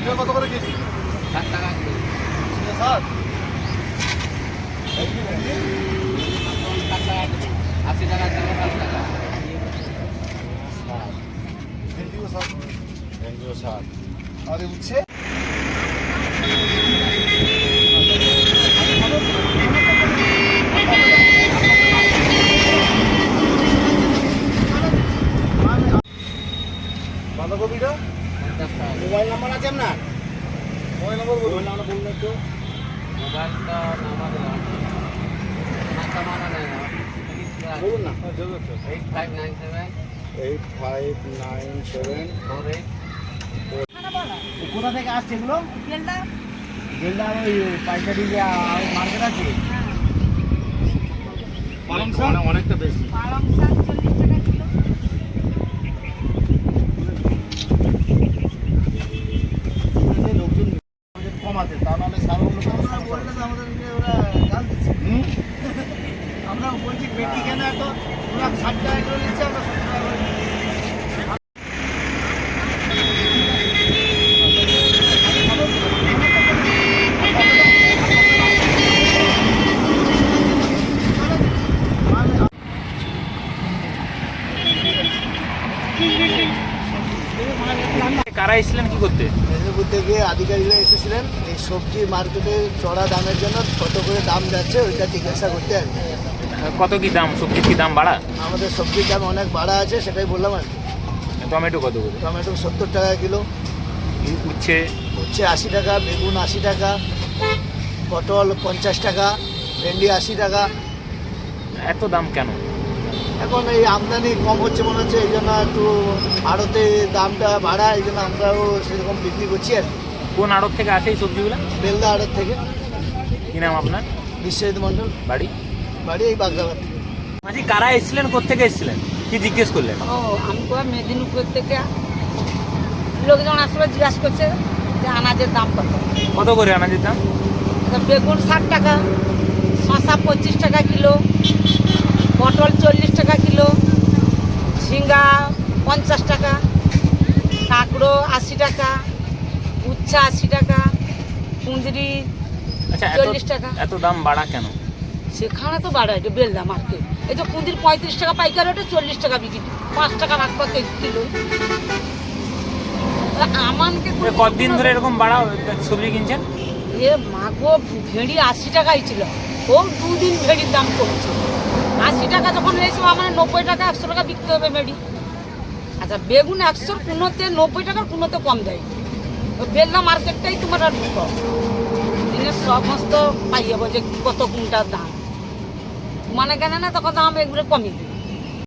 ঝিঙে কত করে কেজি? 60 টাকা কিলো। ঝিঙে 60? 60 টাকা কিলো। 80 টাকা কিলো, 60 টাকা। ভেন্ডিও 60? ভেন্ডিও 60। আর এই উচ্ছে? বাঁধাকপিটা? 50 টাকা। মোবাইল নাম্বার আছে আপনার? মোবাইল নম্বর বলুন। মোবাইল নাম্বার বলুন একটু। মোবাইলটা নাম্বার দিলাম। নাম্বার মানা নেই না। বলুন না। 8597 8597। 48। কোথা থেকে আসছে এগুলো? বেলদা বেলদার ওই পাইকারি যে মার্কেট আছে। পালং শাক? অনেকটা বেশি। পালং শাক 40 টাকা কিলো। লোকজন কমাতে, তা নাহলে সাধারণ লোকের বললে তো আমাদের ওরা গাল দিচ্ছে। আমরা বলছি পেটি কেন এত? ওরা 60 টাকা করে নিচ্ছে, আমরা 70 টাকা করে নিচ্ছি। কারা এসেছিলেন কি করতে? মেদিনীপুর থেকে আধিকারিকরা এসেছিলেন এই সবজি মার্কেটে চড়া দামের জন্য কত করে দাম যাচ্ছে ওইটা জিজ্ঞাসা করতে আর কি। কত কি দাম, সবজির কি দাম বাড়া? আমাদের সবজির দাম অনেক বাড়া আছে, সেটাই বললাম আর কি। টমেটো কত করে? টমেটো 70 টাকা কিলো, উচ্ছে উচ্ছে 80 টাকা, বেগুন 80 টাকা, পটল 50 টাকা, ভেন্ডি 80 টাকা। এত দাম কেন? এখন এই আমদানি কম হচ্ছে মনে হচ্ছে, এই জন্য একটু আড়তে দামটা বাড়া, এই জন্য আমরাও সেরকম বিক্রি করছি আর কি। কোন আড়ত থেকে আসে এই সবজিগুলো? বেলদা আড়ত থেকে। কি নাম আপনার? বিশ্বজিৎ মণ্ডল, বাড়ি? বাড়ি এই বাগদাবাদ। মাঝি কারা এসেছিলেন, কোত্থেকে এসেছিলেন, কি জিজ্ঞেস করলেন? ও আমি তো মেদিনীপুর থেকে লোকজন আসলে জিজ্ঞাসা করছে যে আনাজের দাম কত। কত করে আনাজের দাম? তো বেগুন 60 টাকা, শসা 25 টাকা কিলো, পটল 40 টাকা কিলো, ঝিঙ্গা 50 টাকা, কাঁকড়ো 80 টাকা, উচ্ছা 80 টাকা, কুঁদরি আচ্ছা, 40 টাকা। এত দাম বাড়া কেন? সেখানে তো বাড়ায় এটা বেলদা মার্কেট। এই যে কুঁদির 35 টাকা পাইকারি, ওটা 40 টাকা বিক্রি, 5 টাকা রাখবা কিলো। আমানকে কতদিন ধরে এরকম বাড়া সবজি কিনছেন? এ মাগো, ভেড়ি 80 টাকাই ছিল, ও 2 দিন ভেড়ির দাম কমছে। 80 টাকা যখন হয়েছে মানে 90 টাকা 100 টাকা বিকতে হবে ভেড়ি। আচ্ছা, বেগুন 100 কোনোতে 90 টাকার, কোনোতে কম দেয়। ওই বেলদা মার্কেটটাই তোমার আর ঢুকো, দিনের সমস্ত পাই যাবো যে কত কোনটার দাম। মানে কেন না তখন দাম এগুলো কমিয়ে দিবে।